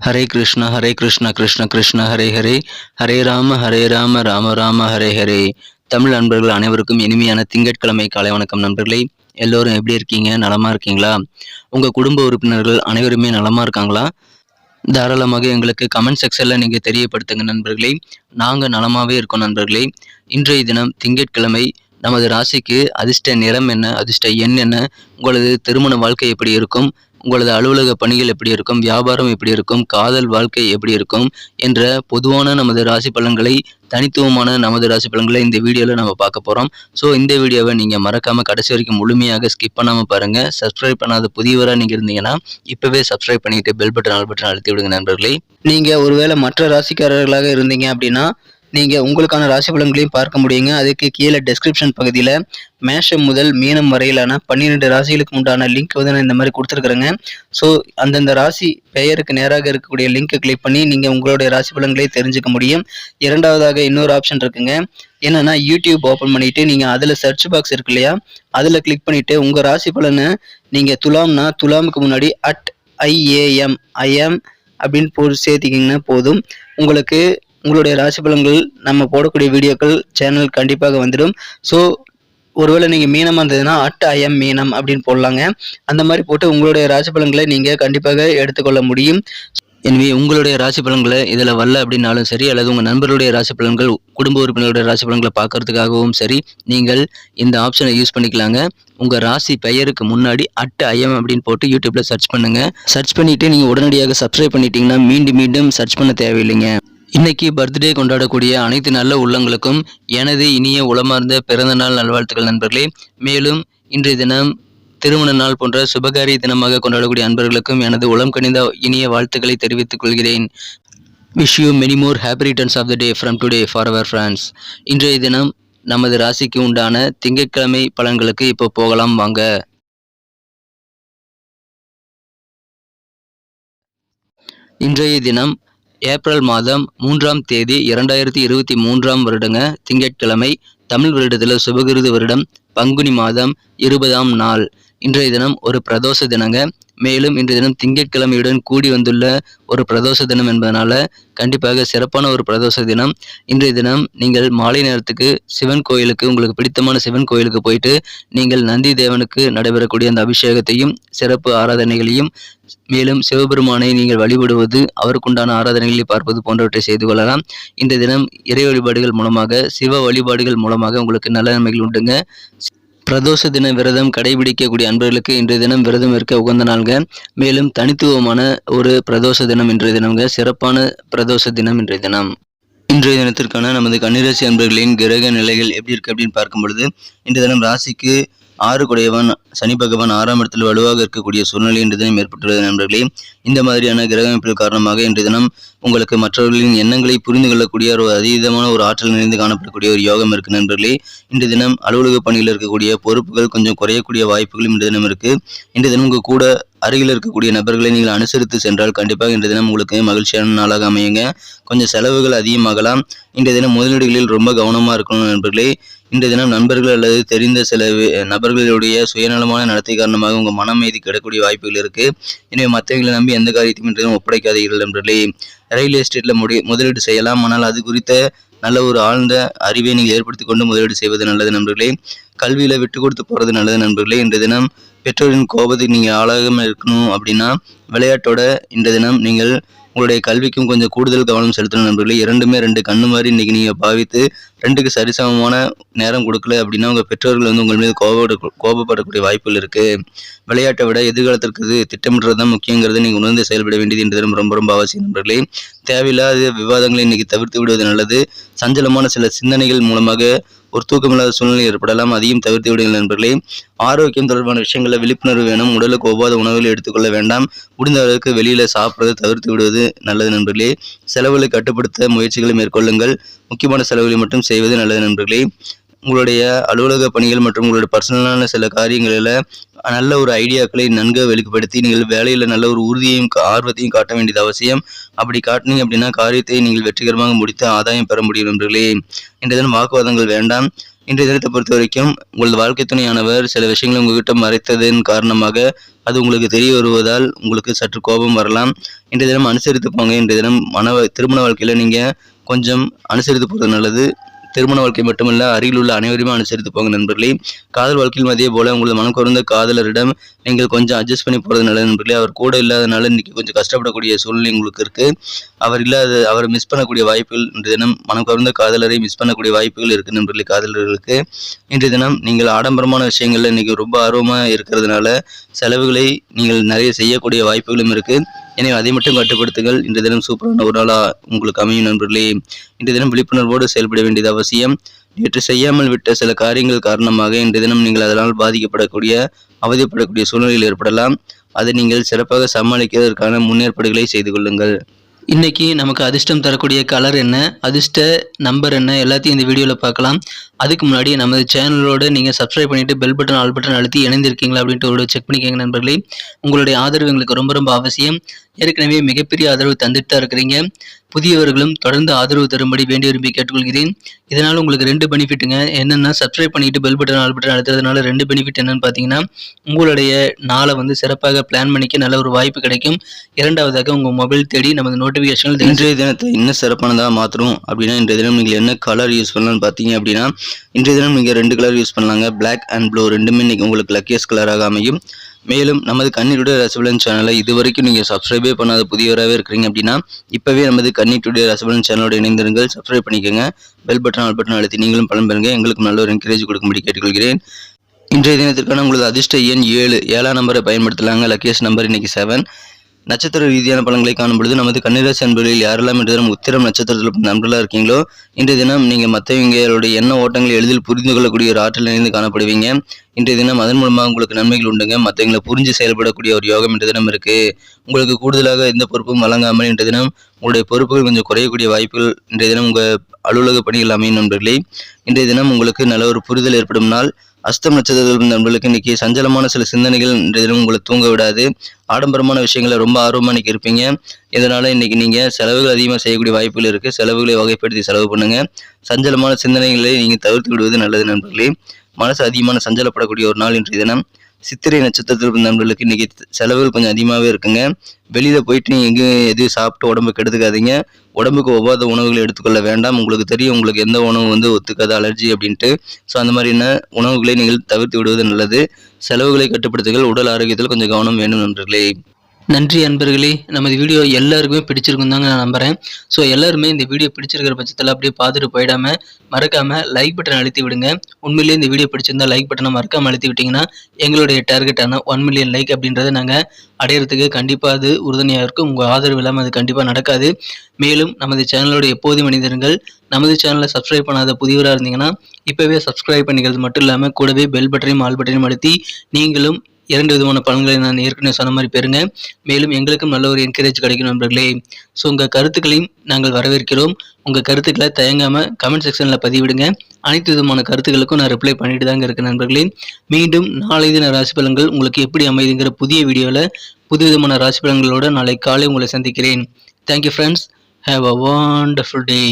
ஹரே கிருஷ்ணா கிருஷ்ண கிருஷ்ண ஹரே ஹரே, ஹரே ராம ராம ராம ஹரே ஹரே. தமிழ் நண்பர்கள் அனைவருக்கும் இனிமையான திங்கட்கிழமை காலை வணக்கம் நண்பர்களே. எல்லோரும் எப்படி இருக்கீங்க? நலமா இருக்கீங்களா? உங்க குடும்ப உறுப்பினர்கள் அனைவருமே நலமா இருக்காங்களா? தாராளமாக எங்களுக்கு கமெண்ட் செக்ஷன்ல நீங்க தெரியப்படுத்துங்க நண்பர்களே. நாங்க நலமாவே இருக்கோம் நண்பர்களே. இன்றைய தினம் திங்கட்கிழமை. நமது ராசிக்கு அதிர்ஷ்ட நிறம் என்ன, அதிர்ஷ்ட எண் என்ன, உங்களது திருமண வாழ்க்கை எப்படி இருக்கும், உங்களது அலுவலக பணிகள் எப்படி இருக்கும், வியாபாரம் எப்படி இருக்கும், காதல் வாழ்க்கை எப்படி இருக்கும் என்ற பொதுவான நமது ராசி பலன்களை, தனித்துவமான நமது ராசி பலன்களை இந்த வீடியோவில் நம்ம பார்க்க போகிறோம். ஸோ இந்த வீடியோவை நீங்கள் மறக்காமல் கடைசி வரைக்கும் முழுமையாக ஸ்கிப் பண்ணாமல் பாருங்கள். சப்ஸ்கிரைப் பண்ணாத புதியவராக நீங்கள் இருந்தீங்கன்னா இப்போவே சப்ஸ்கிரைப் பண்ணிவிட்டு பெல் பட்டன் ஆல் பட்டன் அழுத்தி விடுங்க நண்பர்களே. நீங்கள் ஒருவேளை மற்ற ராசிக்காரர்களாக இருந்தீங்க அப்படின்னா நீங்கள் உங்களுக்கான ராசி பலன்களையும் பார்க்க முடியுங்க. அதுக்கு கீழே டெஸ்கிரிப்ஷன் பகுதியில் மேஷம் முதல் மீனம் வரையிலான 12 ராசிகளுக்கு உண்டான லிங்க் வந்து நான் இந்த மாதிரி கொடுத்துருக்குறேங்க. ஸோ அந்தந்த ராசி பெயருக்கு நேராக இருக்கக்கூடிய லிங்க்கை கிளிக் பண்ணி நீங்கள் உங்களுடைய ராசி பலன்களை தெரிஞ்சுக்க முடியும். இரண்டாவதாக இன்னொரு ஆப்ஷன் இருக்குங்க. என்னன்னா யூடியூப் ஓப்பன் பண்ணிட்டு நீங்கள் அதில் சர்ச் பாக்ஸ் இருக்கு இல்லையா, அதில் கிளிக் பண்ணிட்டு உங்கள் ராசி பலனை நீங்கள் துலாம்னா துலாமுக்கு முன்னாடி @IAM அப்படின்னு போட்டு சேர்த்திக்கிங்கன்னா போதும். உங்களுக்கு உங்களுடைய ராசி பலன்கள் நம்ம போடக்கூடிய வீடியோக்கள் சேனல் கண்டிப்பாக வந்துடும். ஸோ ஒருவேளை நீங்கள் மீனமாக இருந்ததுன்னா @IM மீனம் அப்படின்னு போடலாங்க. அந்த மாதிரி போட்டு உங்களுடைய ராசி பலன்களை நீங்கள் கண்டிப்பாக எடுத்துக்கொள்ள முடியும். எனவே உங்களுடைய ராசி பலன்களை இதில் வரல அப்படின்னாலும் சரி, அல்லது உங்கள் நண்பர்களுடைய ராசி பலன்கள், குடும்ப உறுப்பினர்களுடைய ராசி பலன்களை பார்க்கறதுக்காகவும் சரி, நீங்கள் இந்த ஆப்ஷனை யூஸ் பண்ணிக்கலாங்க. உங்கள் ராசி பெயருக்கு முன்னாடி @IM அப்படின்னு போட்டு யூடியூப்பில் சர்ச் பண்ணுங்கள். சர்ச் பண்ணிவிட்டு நீங்கள் உடனடியாக சப்ஸ்கிரைப் பண்ணிட்டீங்கன்னா மீண்டும் சர்ச் பண்ண தேவையில்லைங்க. இன்னைக்கு பர்த்டே கொண்டாடக்கூடிய அனைத்து நல்ல உள்ளங்களுக்கும் எனது இனிய உளமார்ந்த பிறந்த நாள் நல்வாழ்த்துக்கள் நண்பர்களே. மேலும் இன்றைய தினம் திருமண நாள் போன்ற சுபகாரிய தினமாக கொண்டாடக்கூடிய அன்பர்களுக்கும் எனது உளம் கனிந்த இனிய வாழ்த்துக்களை தெரிவித்துக் கொள்கிறேன். Wish you many more happy returns of the day from today for our friends. இன்றைய தினம் நமது ராசிக்கு உண்டான திங்கட்கிழமை பலன்களுக்கு இப்போ போகலாம் வாங்க. இன்றைய தினம் ஏப்ரல் மாதம் 3ஆம் தேதி 2023ஆம் வருடங்க, திங்கட்கிழமை. தமிழ் வருடத்தில் சுபகிருது வருடம் பங்குனி மாதம் 20ஆம் நாள். இன்றைய தினம் ஒரு பிரதோஷ தினங்க. மேலும் இன்றைய தினம் திங்கட்கிழமையுடன் கூடி வந்துள்ள ஒரு பிரதோஷ தினம் என்பதனால கண்டிப்பாக சிறப்பான ஒரு பிரதோஷ தினம். இன்றைய தினம் நீங்கள் மாலை நேரத்துக்கு சிவன் கோயிலுக்கு, உங்களுக்கு பிடித்தமான சிவன் கோயிலுக்கு போயிட்டு நீங்கள் நந்தி தேவனுக்கு நடைபெறக்கூடிய அந்த அபிஷேகத்தையும் சிறப்பு ஆராதனைகளையும், மேலும் சிவபெருமானை நீங்கள் வழிபடுவது, அவருக்குண்டான ஆராதனைகளை பார்ப்பது போன்றவற்றை செய்து கொள்ளலாம். இன்றைய தினம் இறை வழிபாடுகள் மூலமாக, சிவ வழிபாடுகள் மூலமாக உங்களுக்கு நல்ல நன்மைகள் உண்டுங்க. பிரதோஷ தின விரதம் கடைபிடிக்கக்கூடிய அன்பர்களுக்கு இன்றைய தினம் விரதம் இருக்க உகந்த நாள்க. மேலும் தனித்துவமான ஒரு பிரதோஷ தினம் இன்றைய தினம்ங்க. சிறப்பான பிரதோஷ தினம் இன்றைய தினம். இன்றைய தினத்திற்கான நமது கன்னிராசி அன்பர்களின் கிரக நிலைகள் எப்படி இருக்கு அப்படின்னு பார்க்கும் பொழுது, இன்றைய தினம் ராசிக்கு 6 குடையவன் சனி பகவான் 6ஆம் இடத்தில் வலுவாக இருக்கக்கூடிய சூழ்நிலை இன்றைய தினம் ஏற்பட்டுள்ளது நண்பர்களே. இந்த மாதிரியான கிரக அமைப்புகள் காரணமாக இன்றைய தினம் உங்களுக்கு மற்றவர்களின் எண்ணங்களை புரிந்து கொள்ளக்கூடிய ஒரு அதீதமான ஒரு ஆற்றல் நிறைந்து காணப்படக்கூடிய ஒரு யோகம் இருக்கு நண்பர்களே. இன்றைய தினம் அலுவலக பணியில் இருக்கக்கூடிய பொறுப்புகள் கொஞ்சம் குறையக்கூடிய வாய்ப்புகளும் இன்றைய தினம் இருக்கு. இன்றைய தினம் உங்க கூட அருகில் இருக்கக்கூடிய நபர்களை நீங்கள் அனுசரித்து சென்றால் கண்டிப்பாக இன்றைய தினம் உங்களுக்கு மகிழ்ச்சியான நாளாக அமையுங்க. கொஞ்சம் செலவுகள் அதிகமாகலாம். இன்றைய தினம் முதலீடுகளில் ரொம்ப கவனமாக இருக்கணும் நண்பர்களே. இன்றைய தினம் நண்பர்கள் அல்லது தெரிந்த சில நபர்களுடைய சுயநலமான நடத்தை காரணமாக உங்கள் மன அமைதி கிடக்கூடிய வாய்ப்புகள் இருக்கு. எனவே மற்றவர்களை நம்பி எந்த காரியத்தையும் இன்றைய தினம் ஒப்படைக்காதீர்கள் நண்பர்களே. ரயில் எஸ்டேட்டில் முதலீடு செய்யலாம், ஆனால் அது குறித்த நல்ல ஒரு ஆழ்ந்த அறிவை நீங்கள் ஏற்படுத்தி கொண்டு முதலீடு செய்வது நல்லது நண்பர்களே. கல்வியில் விட்டு கொடுத்து போகிறது நல்லது நண்பர்களே. இன்றைய தினம் பெற்றோரின் கோபத்துக்கு நீங்கள் ஆளாகாமல் இருக்கணும் அப்படின்னா விளையாட்டோட இன்றைய தினம் நீங்கள் உங்களுடைய கல்விக்கும் கொஞ்சம் கூடுதல் கவனம் செலுத்தணும் நண்பர்களே. 2 கண்ணு மாதிரி இன்னைக்கு நீங்கள் பாவித்து 2க்கு சரிசமமான நேரம் கொடுக்கல அப்படின்னா உங்கள் பெற்றோர்கள் வந்து உங்கள் மீது கோபப்படக்கூடிய வாய்ப்புகள் இருக்குது. விளையாட்டை விட எதிர்காலத்திற்கு திட்டமிடுறது தான் முக்கியங்கிறது நீங்கள் உணர்ந்து செயல்பட வேண்டியது இன்றைய தினம் ரொம்ப அவசியம் நண்பர்களே. தேவையில்லாத விவாதங்களை இன்னைக்கு தவிர்த்து விடுவது நல்லது. சஞ்சலமான சில சிந்தனைகள் மூலமாக ஒரு தூக்கமில்லாத சூழ்நிலை ஏற்படலாம், அதையும் தவிர்த்து விடுங்கள் நண்பர்களே. ஆரோக்கியம் தொடர்பான விஷயங்களில் விழிப்புணர்வு வேணும். உடலுக்கு ஒவ்வாத உணவுகளை எடுத்துக்கொள்ள வேண்டாம். முடிந்த அளவுக்கு வெளியில சாப்பிட்றதை தவிர்த்து விடுவது நல்லது நண்பர்களே. செலவுகளை கட்டுப்படுத்த முயற்சிகளை மேற்கொள்ளுங்கள். முக்கியமான செலவுகளை மட்டும் செய்வது நல்லது நண்பர்களே. உங்களுடைய அலுவலக பணிகள் மற்றும் உங்களுடைய பர்சனலான சில காரியங்களில் நல்ல ஒரு ஐடியாக்களை நன்கு வெளிப்படுத்தி நீங்கள் வேலையில் நல்ல ஒரு உறுதியையும் ஆர்வத்தையும் காட்ட வேண்டியது அவசியம். அப்படி காட்டினீங்க அப்படின்னா காரியத்தை நீங்கள் வெற்றிகரமாக முடித்து ஆதாயம் பெற முடியும் நண்பர்களே. இன்றைய தினம் வாக்குவாதங்கள் வேண்டாம். இன்றைய தினத்தை பொறுத்த வரைக்கும் உங்களது வாழ்க்கை துணையானவர் சில விஷயங்களை உங்ககிட்ட மறைத்ததன் காரணமாக அது உங்களுக்கு தெரிய வருவதால் உங்களுக்கு சற்று கோபம் வரலாம். இன்றைய தினம் அனுசரித்து போங்க. இன்றைய தினம் திருமண வாழ்க்கையில் நீங்கள் கொஞ்சம் அனுசரித்து போகிறது நல்லது. திருமண வாழ்க்கை மட்டுமல்ல, அருகில் உள்ள அனைவருமே அனுசரித்து போங்க நண்பர்களே. காதல் வாழ்க்கையில் அதே போல உங்களது மனம் குறைந்த காதலரிடம் நீங்கள் கொஞ்சம் அட்ஜஸ்ட் பண்ணி போகிறது நல்லது நண்பர்களே. அவர் கூட இல்லாதனால இன்னைக்கு கொஞ்சம் கஷ்டப்படக்கூடிய சூழ்நிலை உங்களுக்கு இருக்கு. அவரை மிஸ் பண்ணக்கூடிய வாய்ப்புகள் இன்றைய தினம் மனம் குறைந்த காதலரை மிஸ் பண்ணக்கூடிய வாய்ப்புகள் இருக்கு நண்பர்களே. காதலர்களுக்கு இன்றைய தினம் நீங்கள் ஆடம்பரமான விஷயங்கள்ல இன்னைக்கு ரொம்ப ஆர்வமாக இருக்கிறதுனால செலவுகளை நீங்கள் நிறைய செய்யக்கூடிய வாய்ப்புகளும் இருக்கு. எனவே அதை மட்டும் கட்டுப்படுத்துங்கள். இன்றைய தினம் சூப்பரான ஒரு நாளா உங்களுக்கு அமையும் நண்பர்களே. இன்றைய தினம் விழிப்புணர்வோடு செயல்பட வேண்டியது அவசியம். நேற்று செய்யாமல் விட்ட சில காரியங்கள் காரணமாக இன்றைய தினம் நீங்கள் அதனால் பாதிக்கப்படக்கூடிய அவதிப்படக்கூடிய சூழ்நிலையில் ஏற்படலாம். அதை நீங்கள் சிறப்பாக சமாளிக்கிறதற்கான முன்னேற்பாடுகளை செய்து கொள்ளுங்கள். இன்னைக்கு நமக்கு அதிர்ஷ்டம் தரக்கூடிய கலர் என்ன, அதிர்ஷ்ட நம்பர் என்ன, எல்லாத்தையும் இந்த வீடியோவில் பார்க்கலாம். அதுக்கு முன்னாடி நமது சேனலோட நீங்கள் சப்ஸ்கிரைப் பண்ணிவிட்டு பெல் பட்டன் ஆல் பட்டன் அழுத்தி இணைந்திருக்கீங்களா அப்படின்ட்டு ஒரு செக் பண்ணிக்கோங்க நண்பர்களே. உங்களுடைய ஆதரவு எங்களுக்கு ரொம்ப ரொம்ப அவசியம். ஏற்கனவே மிகப்பெரிய ஆதரவு தந்துட்டு தான் இருக்கிறீங்க. புதியவர்களும் தொடர்ந்து ஆதரவு தரும்படி வேண்டி விரும்பி கேட்டுக்கொள்கிறேன். இதனால் உங்களுக்கு 2 பெனிஃபிட்டுங்க. என்னென்னா, சப்ஸ்கிரைப் பண்ணிட்டு பெல் பட்டன் ஆல் பட்டன் அழுத்துறதுனால 2 பெனிஃபிட் என்னன்னு பார்த்தீங்கன்னா, உங்களுடைய நாளை சிறப்பாக பிளான் பண்ணிக்க நல்ல ஒரு வாய்ப்பு கிடைக்கும். இரண்டாவதாக உங்கள் மொபைல் தேடி நமது நோட்டிஃபிகேஷன் இன்றைய தினத்தை இன்னும் சிறப்பானதாக மாற்றணும் அப்படின்னா இன்றைய தினம் நீங்கள் என்ன கலர் யூஸ் பண்ணலாம்னு பார்த்தீங்க அப்படின்னா, இன்றைய தினம் நீங்கள் 2 கலர் யூஸ் பண்ணலாங்க. பிளாக் அண்ட் ப்ளூ ரெண்டுமே இன்னைக்கு உங்களுக்கு லக்கியஸ்ட் கலராக அமையும். மேலும் நமது கன்னி டுடே ரசபலன் சேனலை இது வரைக்கும் நீங்கள் சப்ஸ்கிரைபே பண்ணாத புதியவராகவே இருக்கிறீங்க அப்படின்னா இப்போவே நமது கன்னி டுடே ரசபலன் சேனலோட இணைந்திருங்கள். சப்ஸ்கிரைப் பண்ணிக்கோங்க. பெல் பட்டன் ஆல் பட்டன் அழுத்தி நீங்களும் பலன் பெறுங்க. எங்களுக்கு நல்ல ஒரு என்கரேஜ் கொடுக்கும்படி கேட்டுக்கொள்கிறேன். இன்றைய தினத்திற்கான உங்களது அதிர்ஷ்ட எண் 7. 7ஆம் நம்பரை பயன்படுத்தலாங்க. லக்கியஸ்ட் நம்பர் இன்னைக்கு 7. நட்சத்திர ரீதியான பலன்களை காணும் பொழுது நமது கன்னிராசி அன்பர்களில் யாரெல்லாம் இன்றைய தினம் உத்திரம் நட்சத்திரத்தில் நண்பர்களாக இருக்கீங்களோ இன்றைய தினம் நீங்கள் மற்றவங்களுடைய எண்ண ஓட்டங்களை எளிதில் புரிந்து கொள்ளக்கூடிய ஒரு ஆற்றல் நிறைந்து காணப்படுவீங்க. இன்றைய தினம் அதன் மூலமாக உங்களுக்கு நன்மைகள் உண்டுங்க. மற்றவங்களை புரிஞ்சு செயல்படக்கூடிய ஒரு யோகம் இன்றைய தினம் இருக்கு. உங்களுக்கு கூடுதலாக எந்த பொறுப்பும் வழங்காமல் இன்றைய தினம் உங்களுடைய பொறுப்புகள் கொஞ்சம் குறையக்கூடிய வாய்ப்புகள் இன்றைய தினம் உங்கள் அலுவலக பணிகள் அமையும் நண்பர்களே. இன்றைய தினம் உங்களுக்கு நல்ல ஒரு புரிதல் ஏற்படும் நாள். அஸ்தம் நட்சத்திரத்தில் நண்பர்களுக்கு இன்னைக்கு சஞ்சலமான சில சிந்தனைகள் இன்றைய தினம் உங்களை தூங்க விடாது. ஆடம்பரமான விஷயங்களை ரொம்ப ஆர்வமாக இன்னைக்கு இருப்பீங்க. இதனால இன்னைக்கு நீங்கள் செலவுகள் அதிகமாக செய்யக்கூடிய வாய்ப்புகள் இருக்குது. செலவுகளை வகைப்படுத்தி செலவு பண்ணுங்க. சஞ்சலமான சிந்தனைகளை நீங்கள் தவிர்த்து விடுவது நல்லது நண்பர்களே. மனசு அதிகமான சஞ்சலப்படக்கூடிய ஒரு நாள் இன்றைய தினம். சித்திரை நட்சத்திரத்தில் நண்பர்களுக்கு இன்னைக்கு செலவுகள் கொஞ்சம் அதிகமாகவே இருக்குங்க. வெளியில் போயிட்டு நீங்கள் எங்கேயும் எதுவும் சாப்பிட்டு உடம்பு கெடுத்துக்காதீங்க. உடம்புக்கு ஒவ்வாத உணவுகளை எடுத்துக்கொள்ள வேண்டாம். உங்களுக்கு தெரியும் உங்களுக்கு எந்த உணவு ஒத்துக்காத அலர்ஜி அப்படின்ட்டு. ஸோ அந்த மாதிரியான உணவுகளை நீங்கள் தவிர்த்து விடுவது நல்லது. செலவுகளை கட்டுப்படுத்துங்கள். உடல் ஆரோக்கியத்தில் கொஞ்சம் கவனம் வேண்டும் நண்பர்களே. நன்றி அன்பர்களே. நமது வீடியோ எல்லாருக்குமே பிடிச்சிருக்கும் தாங்க நான் நம்புகிறேன். ஸோ எல்லாருமே இந்த வீடியோ பிடிச்சிருக்கிற பட்சத்தில் அப்படியே பார்த்துட்டு போயிடாமல் மறக்காமல் லைக் பட்டன் அழுத்தி விடுங்க. உண்மையிலேயே இந்த வீடியோ பிடிச்சிருந்தா லைக் பட்டனை மறக்காமல் அழுத்தி விட்டிங்கன்னா எங்களுடைய டார்கெட்டான 1 மில்லியன் லைக் அப்படின்றத நாங்கள் அடையிறதுக்கு கண்டிப்பாக அது உறுதுணையாக இருக்கும். உங்கள் ஆதரவு இல்லாமல் அது கண்டிப்பாக நடக்காது. மேலும் நமது சேனலோட எப்போதும் மனிதர்கள் நமது சேனலை சப்ஸ்கிரைப் பண்ணாத புதியவராக இருந்தீங்கன்னா இப்போவே சப்ஸ்கிரைப் பண்ணிக்கிறது மட்டும் இல்லாமல் கூடவே பெல் பட்டனையும் ஆல் பட்டனையும் அழுத்தி நீங்களும் 2 விதமான பலன்களை நான் ஏற்கனவே சொன்ன மாதிரி பெறுங்க. மேலும் எங்களுக்கும் நல்ல ஒரு என்கரேஜ் கிடைக்கும் நண்பர்களே. ஸோ உங்கள் கருத்துக்களையும் நாங்கள் வரவேற்கிறோம். உங்கள் கருத்துக்களை தயங்காமல் கமெண்ட் செக்ஷனில் பதிவிடுங்க. அனைத்து விதமான கருத்துக்களுக்கும் நான் ரிப்ளை பண்ணிட்டு தாங்க இருக்கேன் நண்பர்களே. மீண்டும் நாளை தின ராசி பலன்கள் உங்களுக்கு எப்படி அமைதுங்கிற புதிய வீடியோவில் புது விதமான ராசி பலன்களோடு நாளை காலை உங்களை சந்திக்கிறேன். Thank you friends. Have a wonderful day.